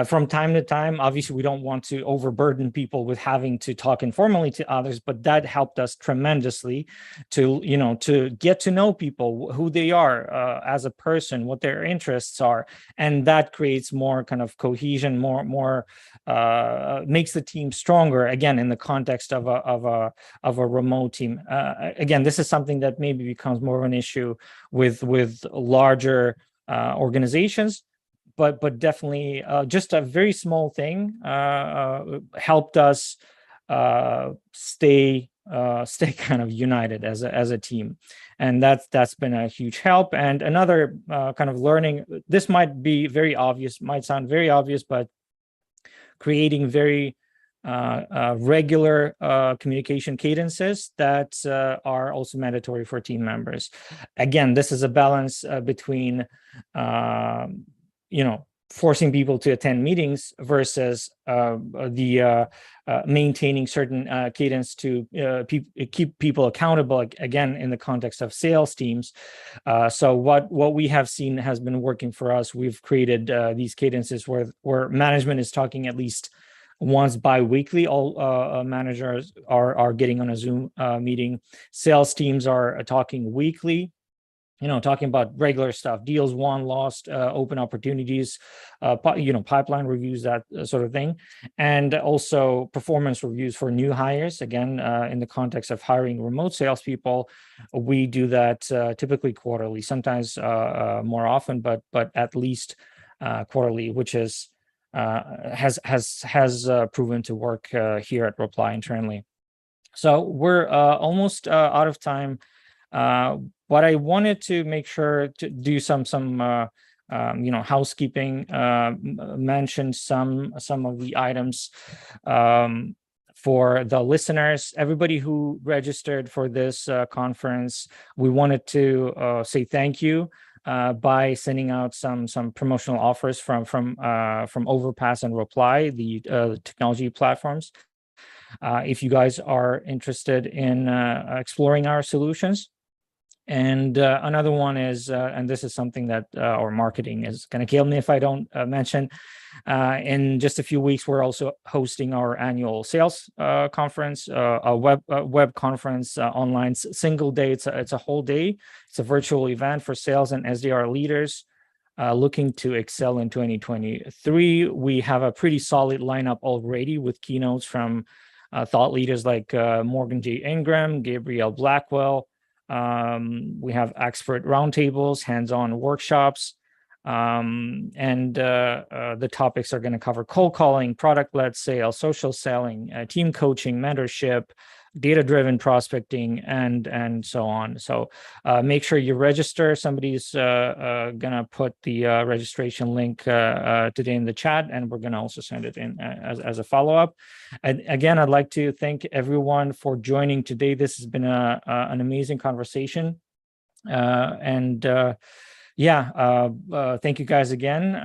From time to time, obviously, we don't want to overburden people with having to talk informally to others, but that helped us tremendously to get to know people, who they are as a person, what their interests are, and that creates more kind of cohesion, more makes the team stronger. Again, in the context of a remote team. Again, this is something that maybe becomes more of an issue with larger organizations, but definitely just a very small thing helped us stay kind of united as a team, and that's been a huge help. And another kind of learning, this might sound very obvious, but creating very regular communication cadences that are also mandatory for team members. Again, this is a balance between forcing people to attend meetings versus the maintaining certain cadence to keep people accountable, again, in the context of sales teams. So what we have seen has been working for us. We've created these cadences where management is talking at least once bi-weekly. All managers are getting on a Zoom meeting. Sales teams are talking weekly, talking about regular stuff, deals won, lost, open opportunities, pipeline reviews, that sort of thing. And also performance reviews for new hires. Again, in the context of hiring remote salespeople, we do that typically quarterly, sometimes more often, but at least quarterly, which is has proven to work here at Reply internally. So we're almost out of time. But I wanted to make sure to do some housekeeping, mention some of the items for the listeners, everybody who registered for this conference. We wanted to say thank you by sending out some promotional offers from Overpass and Reply, the technology platforms. If you guys are interested in exploring our solutions. And another one is, and this is something that our marketing is going to kill me if I don't mention, in just a few weeks, we're also hosting our annual sales conference, a web conference, online, single day. It's a whole day. It's a virtual event for sales and SDR leaders looking to excel in 2023. We have a pretty solid lineup already with keynotes from thought leaders like Morgan J. Ingram, Gabrielle Blackwell. We have expert roundtables, hands-on workshops, and the topics are going to cover cold calling, product-led sales, social selling, team coaching, mentorship, data-driven prospecting, and so on. So make sure you register. Somebody's gonna put the registration link today in the chat, and we're gonna also send it in as a follow-up. And again, I'd like to thank everyone for joining today. This has been an amazing conversation, thank you guys again.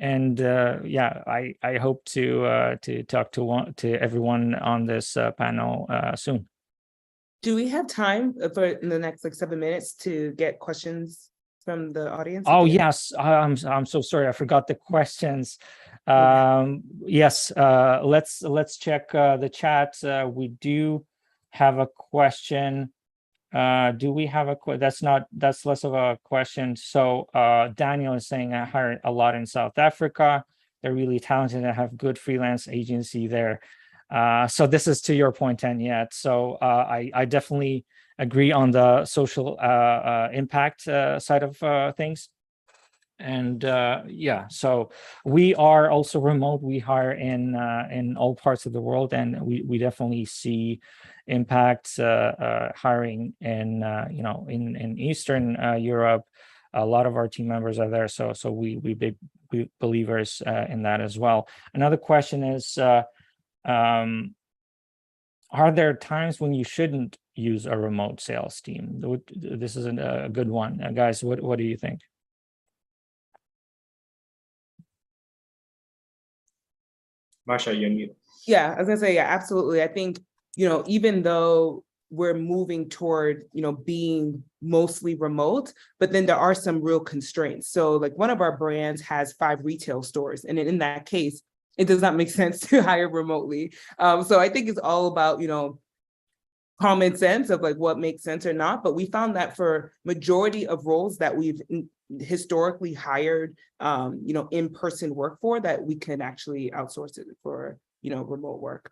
I hope to talk to everyone on this panel soon. Do we have time for in the next 7 minutes to get questions from the audience? Oh yes, I'm so sorry, I forgot the questions. Yes, let's check the chat. We do have a question. Do we have that's less of a question. So Daniel is saying, I hired a lot in South Africa. They're really talented and have good freelance agency there. So this is to your point, Tanyet. So I definitely agree on the social impact side of things. And so we are also remote. We hire in all parts of the world, and we definitely see impact hiring in in Eastern Europe. A lot of our team members are there, so we big believers in that as well. Another question is, are there times when you shouldn't use a remote sales team? This is a good one, guys. What do you think? Marsha, you're mute. Yeah, I was gonna say, yeah, absolutely. I think, even though we're moving toward, being mostly remote, but then there are some real constraints. So like one of our brands has 5 retail stores. And in that case, it does not make sense to hire remotely. So I think it's all about, common sense of like what makes sense or not. But we found that for majority of roles that we've historically hired, in-person work for, that we can actually outsource it for, remote work.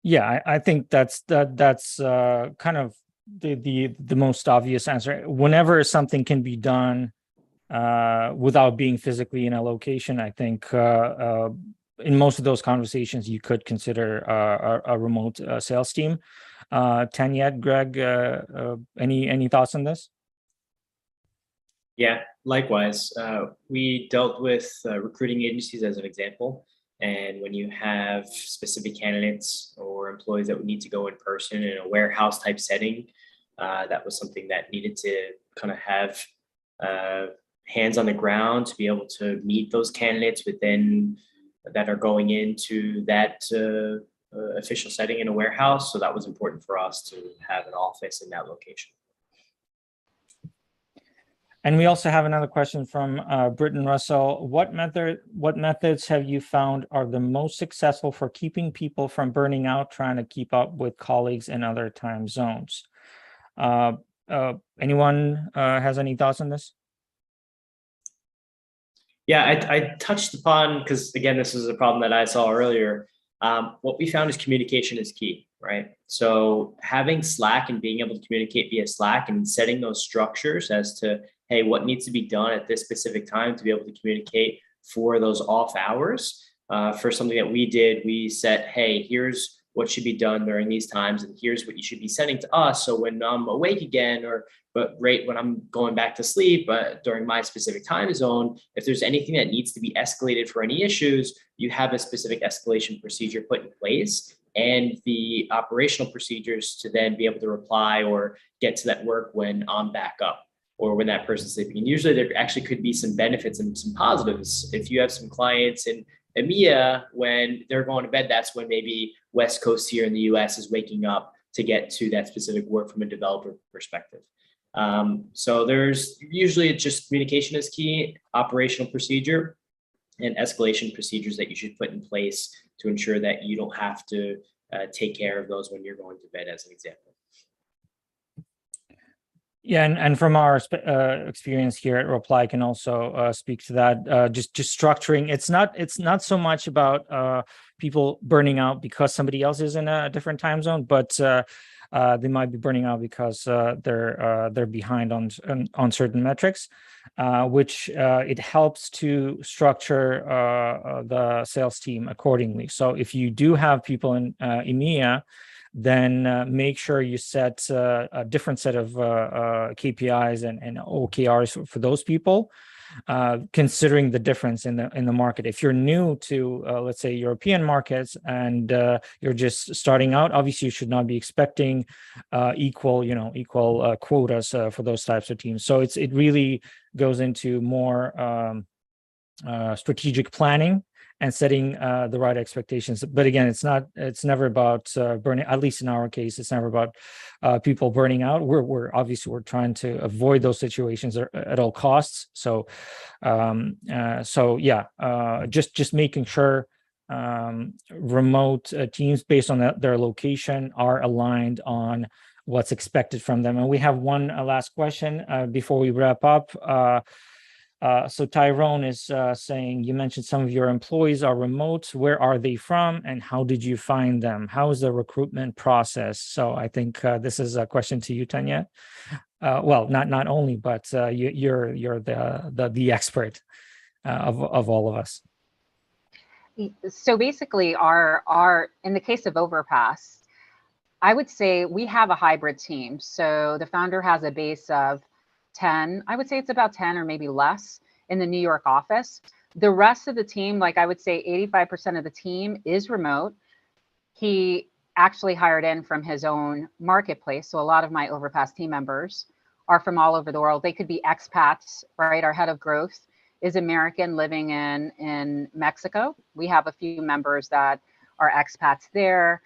Yeah, I think that's kind of the most obvious answer. Whenever something can be done without being physically in a location, I think in most of those conversations you could consider a remote sales team. Tanyet, Greg, any thoughts on this? Yeah, likewise. We dealt with recruiting agencies as an example. And when you have specific candidates or employees that would need to go in person in a warehouse type setting, that was something that needed to kind of have hands on the ground to be able to meet those candidates within that are going into that official setting in a warehouse. So that was important for us to have an office in that location. And we also have another question from Britton Russell. What methods have you found are the most successful for keeping people from burning out, trying to keep up with colleagues in other time zones? Anyone has any thoughts on this? Yeah, I touched upon, because again, this is a problem that I saw earlier. What we found is communication is key, right? So having Slack and being able to communicate via Slack and setting those structures as to, hey, what needs to be done at this specific time to be able to communicate for those off hours. For something that we did, we set, hey, here's what should be done during these times, and here's what you should be sending to us. So when I'm awake again, but right when I'm going back to sleep, during my specific time zone, if there's anything that needs to be escalated for any issues, you have a specific escalation procedure put in place and the operational procedures to then be able to reply or get to that work when I'm back up or when that person's sleeping. And usually there actually could be some benefits and some positives. If you have some clients in EMEA, when they're going to bed, that's when maybe West Coast here in the US is waking up to get to that specific work from a developer perspective. So there's usually just communication is key, operational procedure, and escalation procedures that you should put in place to ensure that you don't have to take care of those when you're going to bed, as an example. Yeah, and from our experience here at Reply, can also speak to that. Just structuring. It's not so much about people burning out because somebody else is in a different time zone, but they might be burning out because they're behind on certain metrics, which it helps to structure the sales team accordingly. So if you do have people in EMEA, then make sure you set a different set of KPIs and OKRs for those people, considering the difference in the market. If you're new to, let's say, European markets and you're just starting out, obviously you should not be expecting equal quotas for those types of teams. So it really goes into more strategic planning and setting the right expectations. But again, it's never about burning, at least in our case, it's never about people burning out. We're obviously trying to avoid those situations at all costs. So just making sure remote teams based on their location are aligned on what's expected from them. And we have one last question before we wrap up. So Tyrone is saying, you mentioned some of your employees are remote. Where are they from and how did you find them? How is the recruitment process? So I think this is a question to you, Tanya. Well, not only, but you're the expert of all of us. So basically our in the case of Overpass, I would say we have a hybrid team. So the founder has a base of 10, I would say it's about 10 or maybe less in the New York office. The rest of the team, like I would say 85% of the team is remote. He actually hired in from his own marketplace. So a lot of my Overpass team members are from all over the world. They could be expats, right? Our head of growth is American living in Mexico. We have a few members that are expats there.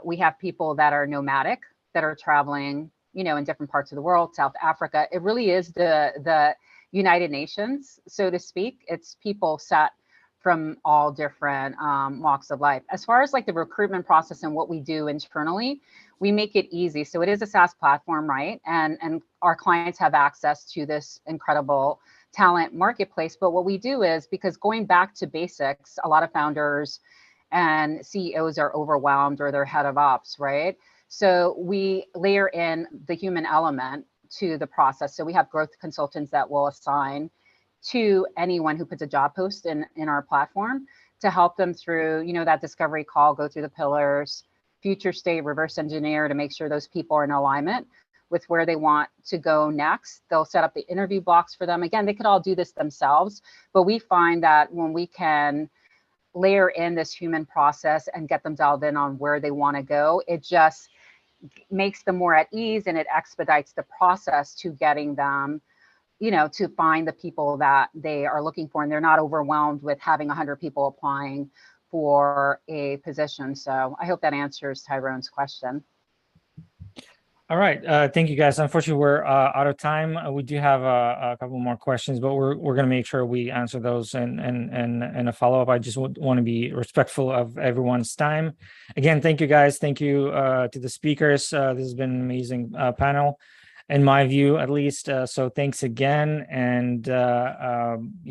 We have people that are nomadic, that are traveling in different parts of the world, South Africa. It really is the United Nations, so to speak. It's people set from all different walks of life. As far as like the recruitment process and what we do internally, we make it easy. So it is a SaaS platform, right? And our clients have access to this incredible talent marketplace. But what we do is, because going back to basics, a lot of founders and CEOs are overwhelmed or they're head of ops, right? So we layer in the human element to the process. So we have growth consultants that will assign to anyone who puts a job post in our platform to help them through, that discovery call, go through the pillars, future state, reverse engineer to make sure those people are in alignment with where they want to go next. They'll set up the interview blocks for them. Again, they could all do this themselves, but we find that when we can layer in this human process and get them dialed in on where they want to go, it just makes them more at ease and it expedites the process to getting them, to find the people that they are looking for. And they're not overwhelmed with having 100 people applying for a position. So I hope that answers Tyrone's question. All right. Thank you, guys. Unfortunately, we're out of time. We do have a couple more questions, but we're going to make sure we answer those in a follow up. I just want to be respectful of everyone's time. Again, thank you, guys. Thank you to the speakers. This has been an amazing panel, in my view, at least. So thanks again, and